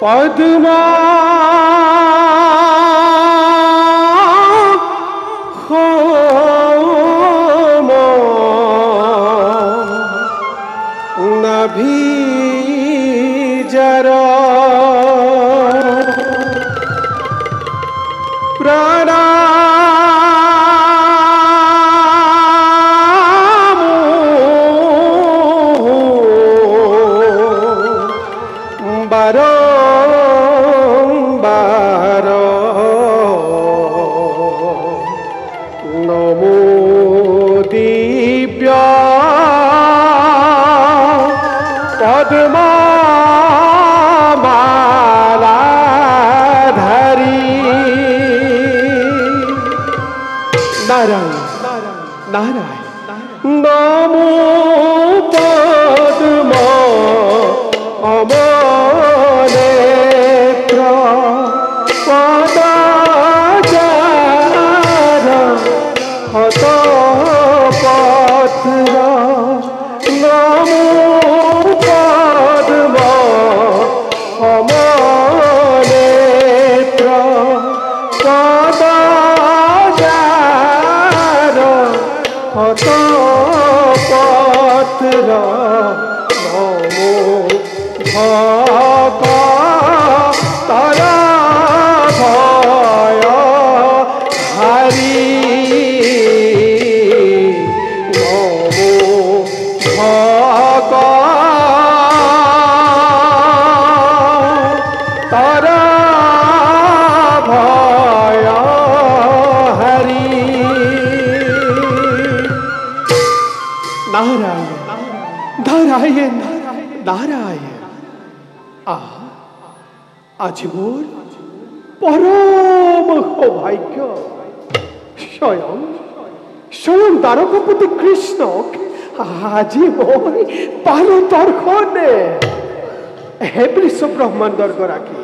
পদ্মা নভিজর প্রাণা বারম্বার নমো দিব্য পদ্মমালাধারী নারায়ণ নারায়ণ নমো পদ্ম অমনেত্র পদাচার হত পত্র নমো পদ্ম অমনেত্র পদাচার হত পত্র নমো তারা ভয় হারি নমো তারা ভয় হারি নারায়ণ নারায়ণ নারায়ণ আজ মোর পরম সৌভাগ্য স্বয়ং স্বয়ং দ্বারকাপতি কৃষ্ণ আজি মই পালো দর্শনে হে বিশ্ব ব্ৰহ্মাণ্ডৰ গৰাকী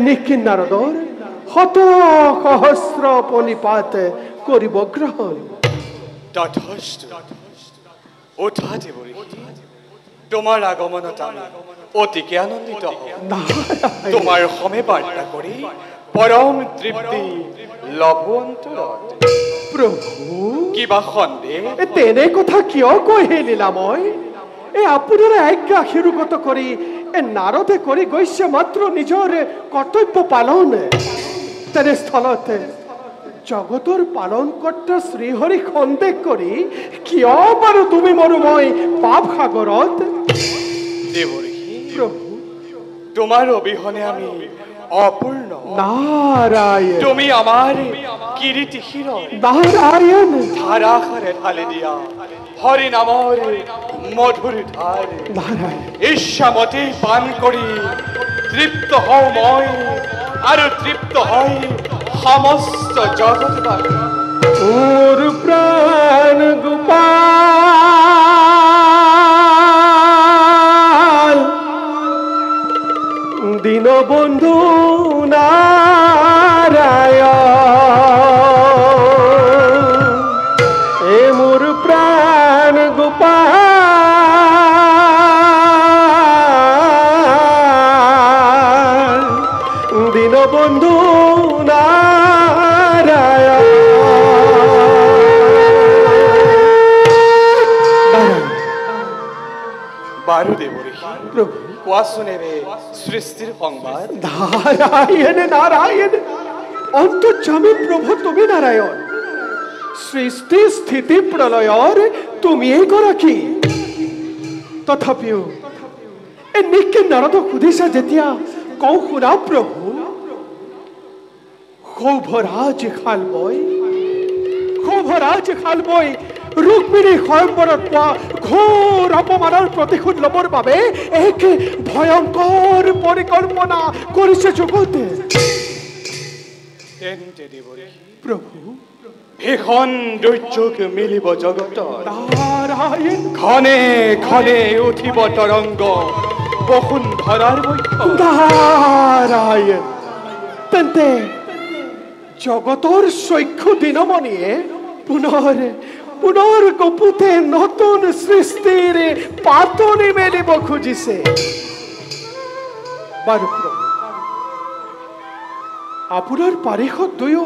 নিখিল নাৰদৰ শত সহস্ৰ পণিপাত কৰিব গ্ৰহণ তোমাৰ আগমনত আমি অতিকে আনন্দিত তোমাৰ সমে বাৰ্তা কৰি পৰম তৃপ্তি লভন্তৰত প্ৰভু কিবা সন্দেহ তেনে কথা কিয় কয় লীলাময় আপোনাৰ আজ্ঞা শিৰোগত কৰি নাৰদে কৰি গৈছে মাত্ৰ নিজৰ কৰ্তব্য পালন তেনেস্থলত জগতৰ পালন কৰ্তা শ্ৰীহৰি সন্দেহ কৰি কিয় বাৰু তুমি মৰু মই পাপ সাগৰত প্রভু তোমার অবিহনে আমি অপূর্ণ নারায়ণ তুমি আমার কিরীটি শির নারায়ণ ধারাখারে ঢালি দিয়া হরি নামর মধুর ধার নারায়ণ ঈর্ষামতে পান করি তৃপ্ত হও মই আর তৃপ্ত হয় সমস্ত জগৎবাসী ওর প্রাণ গোপাল দীনবন্ধু নারায়ণ এ মোর প্রাণ গোপাল দীনবন্ধু নারায়ণ বারুদেবরী প্রভু কোয়া শুনেবে সৃষ্টির সংবাদ নারায়ণ নারায়ণ অন্তর্যামী প্রভু তুমি নারায়ণ সৃষ্টি স্থিতি প্ৰলয়ৰ তুমি গৰাকী তথাপিও এই নিখিল নাৰদক সুধিছা যেতিয়া কওঁ শুনা প্ৰভু সৌভৰাজ খালবৈ ৰুক্মিণী স্বয়ম্বৰত পোৱা ঘোৰ অপমানৰ প্ৰতিশোধ ল'বৰ বাবে এক ভয়ংকৰ পৰিকল্পনা কৰিছে জগতে প্ৰভু ভীষণ দুৰ্যোগ মিলিব জগত নাৰায়ণ ঘনে ঘনে উঠিব তৰংগ বসুন্ধৰাৰ বক্ষ নাৰায়ণ তেন্তে জগতৰ চক্ষু দিনমণিয়ে পুনৰ কপুতে নতুন সৃষ্টিৰ পাতনি মেলিব খুজিছে বাৰু প্ৰভু আপোনাৰ পাৰিষদ দুয়ো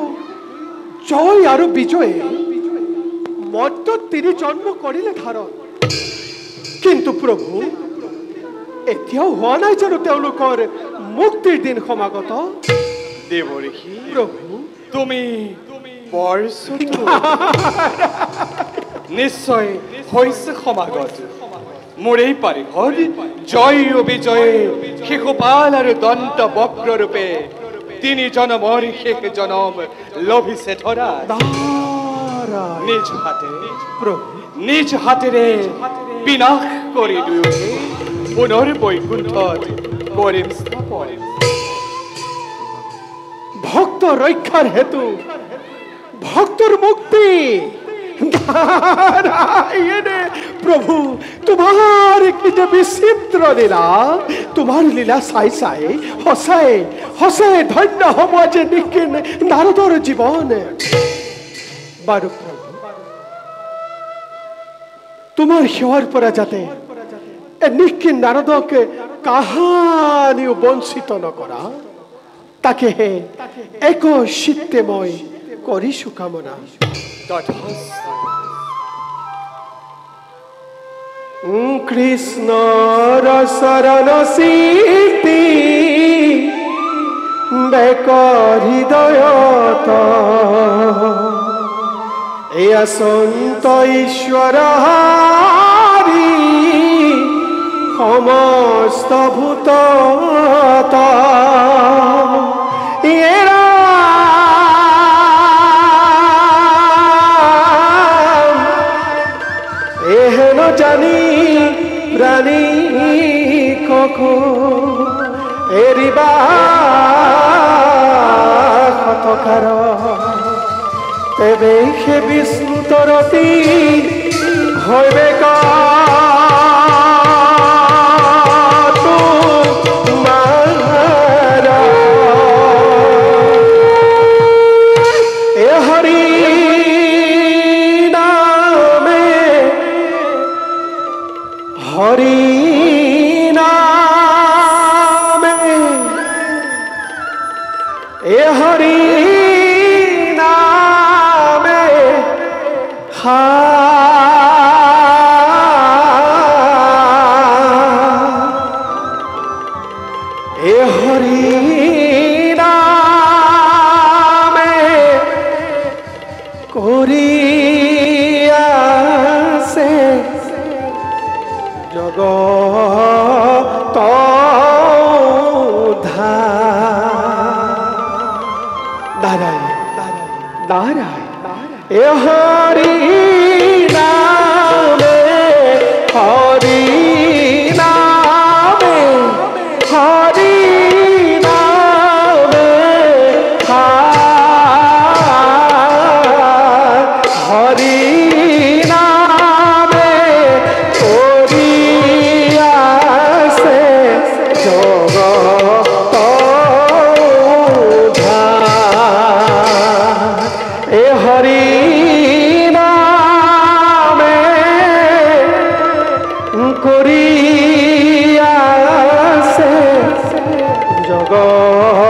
জয় আৰু বিজয়ে মধ্য তিনি জন্ম কৰিলে ধাৰণ কিন্তু প্ৰভু এতিয়াও হোৱা নাই জানো তেওঁলোকৰ মুক্তিৰ দিন সমাগত দেৱঋষি প্ৰভু তুমি বৰ চতুৰ। নিশ্চয় হৈছে সমাগত মোৰ এই পাৰিষদ জয় ও বিজয়ে শিশুপাল আৰু দন্ত বক্ৰ ৰূপে তিনি জনমৰ শেষ জনম লভিছে ধৰা নিজ হাতে প্ৰভু নিজ হাতেৰে বিনাশ কৰি দুয়োকে পুনৰ বৈকুণ্ঠত কৰিম স্থাপন। ভক্ত ৰক্ষাৰ হেতু ভক্তৰ মুক্তি নাৰায়ণে প্ৰভু তোমাৰ কি যে বিচিত্ৰ লীলা তোমাৰ লীলা চাই চাই সঁচাই সঁচাই ধন্য হ'ব যে নিখিন নাৰদৰ জীৱন বাৰু প্ৰভু তোমাৰ সেৱাৰ পৰা যাতে নিখিন নাৰদক কাহানিও বঞ্চিত নকৰা তাকেহে এক চিত্তে মই কৰিছো কামনা কৃষ্ণৰ শৰণ চিতি বেক হৃদয়ত এয়া সন্ত ঈশ্বৰ হাৰি সমস্ত ভূত এহেন জানি প্ৰাণী কখো এৰিবা ক্ষতকাৰ তেবে সে বিষ্ণু তৰতি হইবে জগত